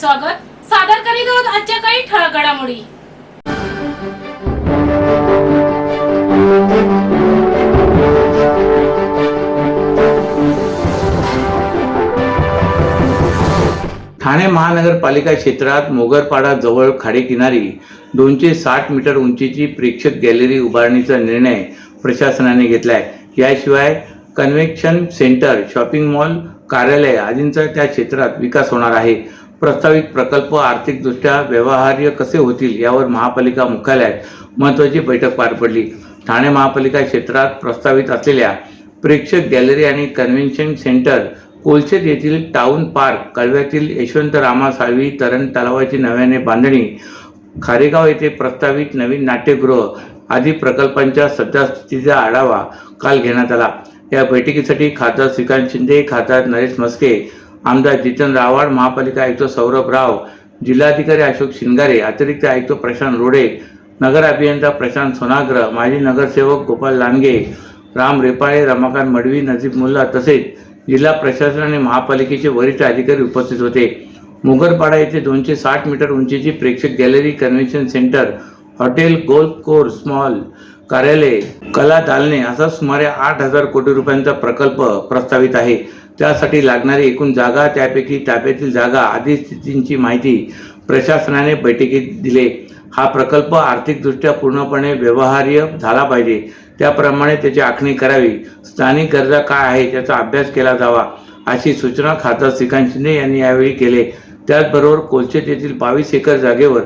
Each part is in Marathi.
स्वागत. सादर करीत आहोत आजच्या काही ठळक घडामोडी. ठाणे महानगरपालिका क्षेत्रात मोगरपाडा जवळ खाडीकिनारी 260 मीटर उंचीची प्रेक्षक गॅलरी उभारणीचा निर्णय प्रशासनाने घेतलाय. याशिवाय कन्व्हेन्शन सेंटर, शॉपिंग मॉल, कार्यालय आदींचा त्या क्षेत्रात विकास होणार आहे. प्रस्तावित प्रकल्प आर्थिकदृष्ट्या व्यवहार्य कसे होतील यावर महापालिका मुख्यालयात महत्त्वाची बैठक पार पडली. ठाणे महापालिका क्षेत्रात प्रस्तावित असलेल्या प्रेक्षक गॅलरी आणि कन्व्हेन्शन सेंटर, कोलशेत येथील टाउन पार्क, कळव्यातील यशवंतरामा साळवी तरण तलावाची नव्याने बांधणी, खारेगाव येथे प्रस्तावित नवीन नाट्यगृह आदी प्रकल्पांच्या सद्यस्थितीचा आढावा काल घेण्यात आला. या बैठकीसाठी खासदार श्रीकांत शिंदे, खासदार नरेश म्हस्के, आमदार जितेंद्र आव्हाड, महापालिका आयुक्त सौरभ राव, जिल्हाधिकारी अशोक शिंगारे, अतिरिक्त आयुक्त प्रशांत रोडे, नगर अभियंता प्रशांत सोनाग्र, माजी नगरसेवक गोपाल लांडगे, राम रेपाळे, रमाकांत मडवी, नजीब मुल्ला तसेच जिल्हा प्रशासन आणि महापालिकेचे वरिष्ठ अधिकारी उपस्थित होते. मोगरपाडा येथे 260 मीटर उंचीची प्रेक्षक gallery, convention centre, hotel, golf course, mall, कार्यालय, कला दालने असा सुमारे 8,000 कोटी रुपयांचा प्रकल्प प्रस्तावित आहे. त्यासाठी लागणारी एकूण जागा, त्यापैकी ताब्यातील जागा आदी स्थितींची माहिती प्रशासनाने बैठकीत दिली. हा प्रकल्प आर्थिकदृष्ट्या पूर्णपणे व्यवहार्य झाला पाहिजे, त्याप्रमाणे त्याची आखणी करावी. स्थानिक गरजा काय आहे त्याचा अभ्यास केला जावा, अशी सूचना खासदार श्रीकांत शिंदे यांनी यावेळी केले. त्याचबरोबर कोलशेत येथील 22 एकर जागेवर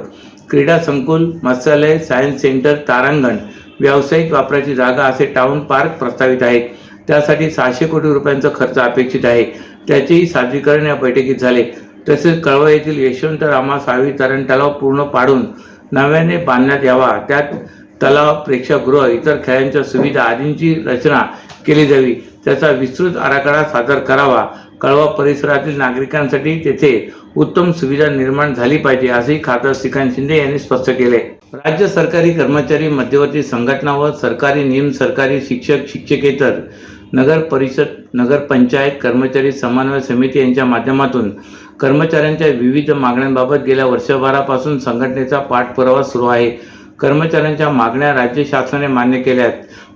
क्रीडा संकुल, मत्स्यालय, सायन्स सेंटर, तारांगण, व्यावसायिक वापराची जागा असे टाउन पार्क प्रस्तावित आहे. त्यासाठी 600 कोटी रुपयांचा खर्च अपेक्षित आहे. त्याचेही सादरीकरण या बैठकीत झाले. तसेच कळवा येथील यशवंतरामा साळवी तरण तलाव पूर्ण पाडून नव्याने बांधण्यात यावा. त्यात तलाव, प्रेक्षागृह, इतर खेळांच्या सुविधा आदींची रचना केली जावी. त्याचा विस्तृत आराखडा सादर करावा. कळवा परिसरातील नागरिकांसाठी तेथे उत्तम सुविधा निर्माण झाली पाहिजे, असेही खासदार श्रीकांत शिंदे यांनी स्पष्ट केले. राज्य सरकारी कर्मचारी, मध्यवर्ती संघटना व सरकारी निम सरकारी शिक्षक, शिक्षकेतर, नगर परिषद, नगरपंचायत कर्मचारी समन्वय समिती यांच्या माध्यमातून कर्मचाऱ्यांच्या विविध मागण्यांबाबत गेल्या वर्षभरापासून संघटनेचा पाठपुरावा सुरू आहे. कर्मचाऱ्यांच्या मागण्या राज्य शासनाने मान्य केल्यात,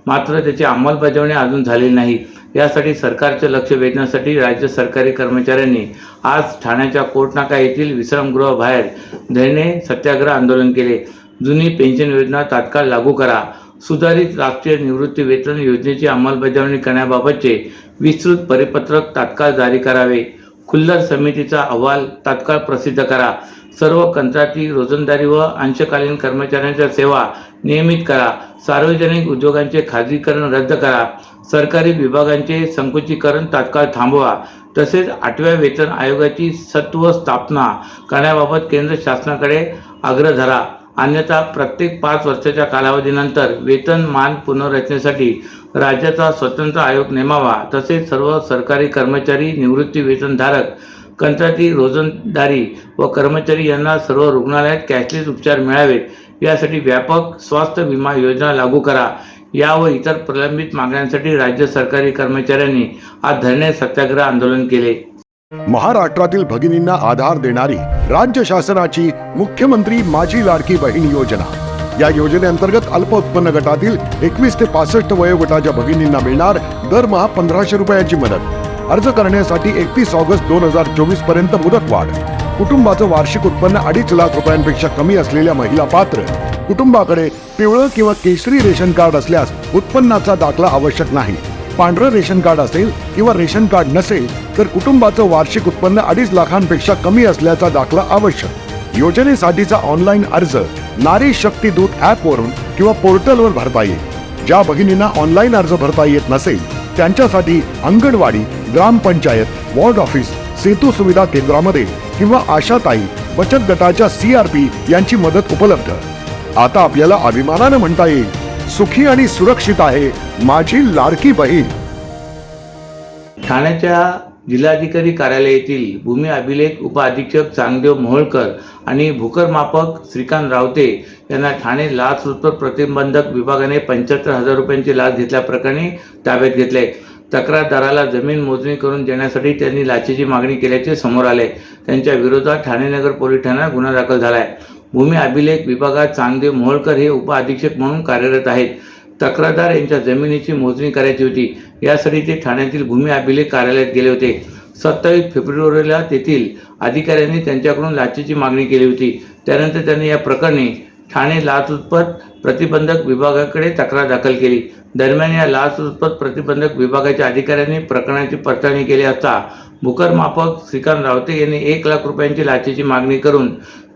मात्र त्याची अंमलबजावणी अजून झालेली नाही. यासाठी सरकारचे लक्ष वेधण्यासाठी राज्य सरकारी कर्मचाऱ्यांनी आज ठाण्याच्या कोर्टनाका येथील विश्रामगृहाबाहेर धरणे, सत्याग्रह आंदोलन केले. जुनी पेन्शन योजना तात्काळ लागू करा, सुधारित राष्ट्रीय निवृत्ती वेतन योजनेची अंमलबजावणी करण्याबाबतचे विस्तृत परिपत्रक तात्काळ जारी करावे, खुल्लर समितीचा अहवाल तात्काळ प्रसिद्ध करा, सर्व कंत्राटी, रोजंदारी व अंशकालीन कर्मचाऱ्यांच्या सेवा नियमित करा, सार्वजनिक उद्योगांचे खाजगीकरण रद्द करा, सरकारी विभागांचे संकुचीकरण तात्काळ थांबवा, तसेच 8व्या वेतन आयोगाची सत्व स्थापना करण्याबाबत केंद्र शासनाकडे आग्रह धरा. अन्यथा प्रत्येक 5 वर्षाच्या कालावधीनंतर वेतनमान पुनर्रचनेसाठी राज्याचा स्वतंत्र आयोग नेमावा. तसेच सर्व सरकारी कर्मचारी, निवृत्ती वेतनधारक, कंत्राटी, रोजंदारी व कर्मचारी यांना सर्व रुग्णालयात कॅशलेस उपचार मिळावेत, यासाठी व्यापक स्वास्थ्य विमा योजना लागू करा. या व इतर प्रलंबित मागण्यांसाठी राज्य सरकारी कर्मचाऱ्यांनी आज धरणे, सत्याग्रह आंदोलन केले. महाराष्ट्रातील भगिनींना आधार देणारी राज्य शासनाची मुख्यमंत्री माझी लाडकी बहीण योजना. या योजनेअंतर्गत अल्प उत्पन्न गटातील 21 ते 65 वयोगटाच्या भगिनींना मिळणार दरमहा 1,500 रुपयांची मदत. अर्ज करण्यासाठी 31 ऑगस्ट 2024 पर्यंत मुदतवाढ. कुटुंबाचं वार्षिक उत्पन्न 2.5 लाख रुपयांपेक्षा कमी असलेल्या महिला पात्र. कुटुंबाकडे पिवळं किंवा केशरी रेशन कार्ड असल्यास उत्पन्नाचा दाखला आवश्यक नाही. पांढरं रेशन कार्ड असेल किंवा रेशन कार्ड नसेल तर कुटुंबाचं वार्षिक उत्पन्न 2.5 लाखांपेक्षा कमी असल्याचा दाखला आवश्यक. योजनेसाठीचा ऑनलाईन अर्ज नारी शक्ती दूत ॲपवरून किंवा पोर्टलवर भरता येईल. ज्या भगिनींना ऑनलाईन अर्ज भरता येत नसेल त्यांच्यासाठी अंगणवाडी, ग्रामपंचायत, वॉर्ड ऑफिस, सेतू सुविधा केंद्रामध्ये किंवा आशाताई बचत गटाच्या CRP यांची मदत उपलब्ध. आता आपल्याला अभिमानाने म्हणता येईल, सुखी आणि सुरक्षित आहे माझी लाडकी बहीण. ठाण्याच्या जिल्हाधिकारी कार्यालयातील भूमी अभिलेख उपअधीक्षक चांगदेव मोहोळकर आणि भूकरमापक श्रीकांत रावते यांना ठाणे लाचलुचपत प्रतिबंधक विभागाने 75,000 रुपयांची लाच घेतल्याप्रकरणी ताब्यात घेतले. तक्रारदाराला जमीन मोजणी करून देण्यासाठी त्यांनी लाचेची मागणी केल्याचे समोर आले। त्यांच्या विरोधात ठाणे नगर पोलीस ठाण्यात गुन्हा दाखल झालाय। भूमी अभिलेख विभागात चांगदेव मोहोळकर हे उपअधीक्षक म्हणून कार्यरत आहेत। तक्रारदार यांच्या जमिनीची मोजणी करायची होती, यासाठी ते ठाण्यातील भूमी अभिलेख कार्यालयात गेले होते। 27 फेब्रुवारीला तेथील अधिकाऱ्यांनी त्यांच्याकडून लाचेची मागणी केली होती। त्यानंतर त्यांनी या प्रकरणी ठाणे लाचलुचपत प्रतिबंधक विभागाकडे तक्रार दाखल केली। दरम्यान या लाचलुचपत प्रतिबंधक विभागाच्या अधिकाऱ्यांनी प्रकरणाची पडताळणी केली असता भूकरमापक श्रीकांत रावते यांनी 1 लाख रुपयांची लाचेची मागणी करून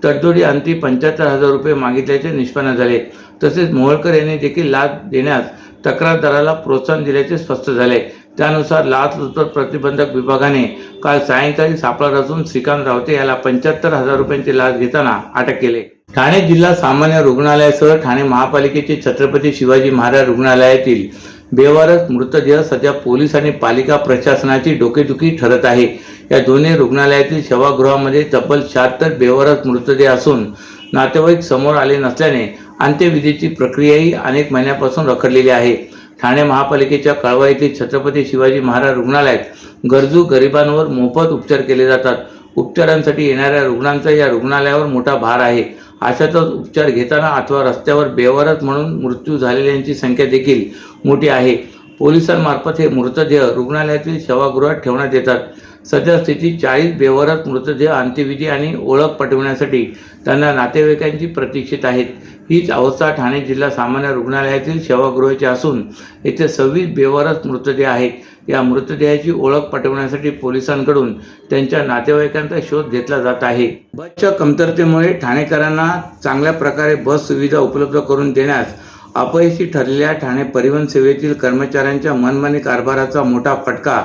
तडजोडी अंती 75,000 रुपये मागितल्याचे निष्पन्न झाले। तसेच मोहोळकर यांनी देखील लाच देण्यास तक्रारदाराला प्रोत्साहन दिल्याचे स्पष्ट झाले। त्यानुसार लाचलुचपत प्रतिबंधक विभागाने काल सायंकाळी सापळा रचून श्रीकांत रावते याला 75,000 रुपयांची लाच घेताना अटक केली। ठाणे जिल्हा सामान्य रुग्णालयासह ठाणे महापालिकेचे छत्रपती शिवाजी महाराज रुग्णालयातील बेवारस मृतदेह सध्या पोलीस आणि पालिका प्रशासनाची डोकेदुखी ठरत आहे। या दोन्ही रुग्णालयातील सेवागृहामध्ये तब्बल 76 बेवारस मृतदेह असून नातेवाईक समोर आले नसल्याने अंत्यविधीची प्रक्रियाही अनेक महिन्यापासून रखडलेली आहे। ठाणे महापालिकेच्या कळवा येथील छत्रपती शिवाजी महाराज रुग्णालयात गरजू गरिबांवर मोफत उपचार केले जातात। उपचारांसाठी येणाऱ्या रुग्णांचा या रुग्णालयावर मोठा भार आहे। अशातच उपचार घेताना अथवा रस्त्यावर बेवारस म्हणून मृत्यू झालेल्यांची संख्या देखील मोठी आहे। पोलिसांमार्फत हे मृतदेह रुग्णालयातील सेवागृहात ठेवण्यात येतात। सध्या स्थितीत 40 बेवारस मृतदेह अंत्यविधी आणि ओळख पटविण्यासाठी त्यांना नातेवाईकांची प्रतीक्षेत आहेत। हीच अवस्था ठाणे जिल्हा सामान्य रुग्णालयातील सेवागृहाची असून येथे 26 बेवारस मृतदेह आहेत। या मृतदेहाची ओळख पटवण्यासाठी पोलिसांकडून त्यांच्या नातेवाईकांचा शोध घेतला जात आहे। बसच्या कमतरतेमुळे ठाणेकरांना चांगल्या प्रकारे बस सुविधा उपलब्ध करून देण्यास अपयशी ठरलेल्या ठाणे परिवहन सेवेतील कर्मचाऱ्यांच्या मनमानी कारभाराचा मोठा फटका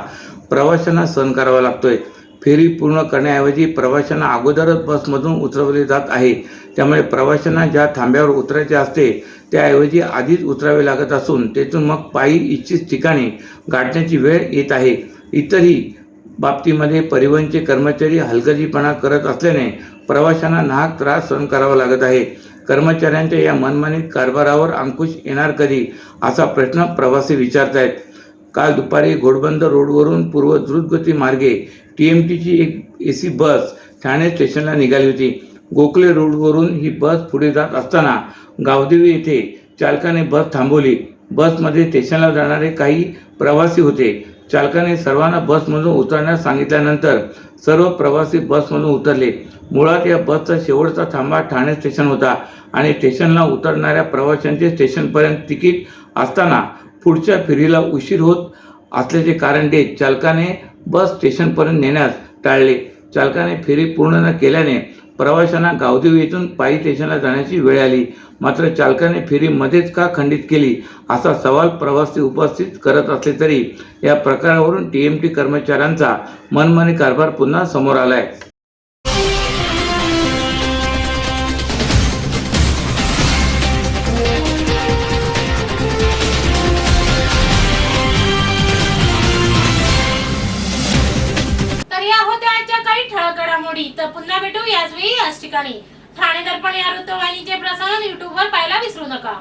प्रवाशांना सहन करावा लागतोय। फेरी पूर्ण करण्याऐवजी प्रवाशांना अगोदरच बसमधून उतरवले जात आहे। त्यामुळे प्रवाशांना ज्या थांब्यावर उतरायचे असते त्याऐवजी आधीच उतरावे लागत असून तेथून मग पायी इच्छित ठिकाणी गाठण्याची वेळ येत आहे। इतरही बाबतीमध्ये परिवहनचे कर्मचारी हलगर्जीपणा करत असल्याने प्रवाशांना नाहक त्रास सहन करावा लागत आहे। कर्मचाऱ्यांच्या या मनमानी कारभारावर अंकुश येणार कधी असा प्रश्न प्रवासी विचारतायत। काल दुपारी घोडबंदर रोडवरून पूर्व द्रुतगती मार्गे TMTची एक AC बस ठाणे स्टेशनला निघाली होती। गोखले रोडवरून ही बस पुढे जात असताना गावदेवी येथे चालकाने बस थांबवली। बसमध्ये स्टेशनला जाणारे काही प्रवासी होते। चालकाने सर्वांना बसमधून उतरण्यास सांगितल्यानंतर सर्व प्रवासी बसमधून उतरले। मुळात या बसचा शेवटचा थांबा ठाणे स्टेशन होता आणि स्टेशनला उतरणाऱ्या प्रवाशांचे स्टेशनपर्यंत तिकीट असताना पुढच्या फेरीला उशीर होत असल्याचे कारण देत चालकाने बस स्टेशनपर्यंत नेण्यास टाळले। चालकाने फेरी पूर्ण न केल्याने प्रवाशांना गावदेवी येथून पायी स्टेशनला जाण्याची वेळ आली। मात्र चालकाने फेरी मध्येच का खंडित केली असा सवाल प्रवासी उपस्थित करत असले तरी या प्रकारावरून TMT कर्मचाऱ्यांचा मनमानी कारभार पुन्हा समोर आलाय। तर या होत्या आजच्या काही ठळक घडामोडी। तर पुन्हा भेटू याच वेळी याच ठिकाणी। ठाणे दर्पण या वृत्तवाहिनीचे प्रसारण YouTube वर पाहायला विसरू नका।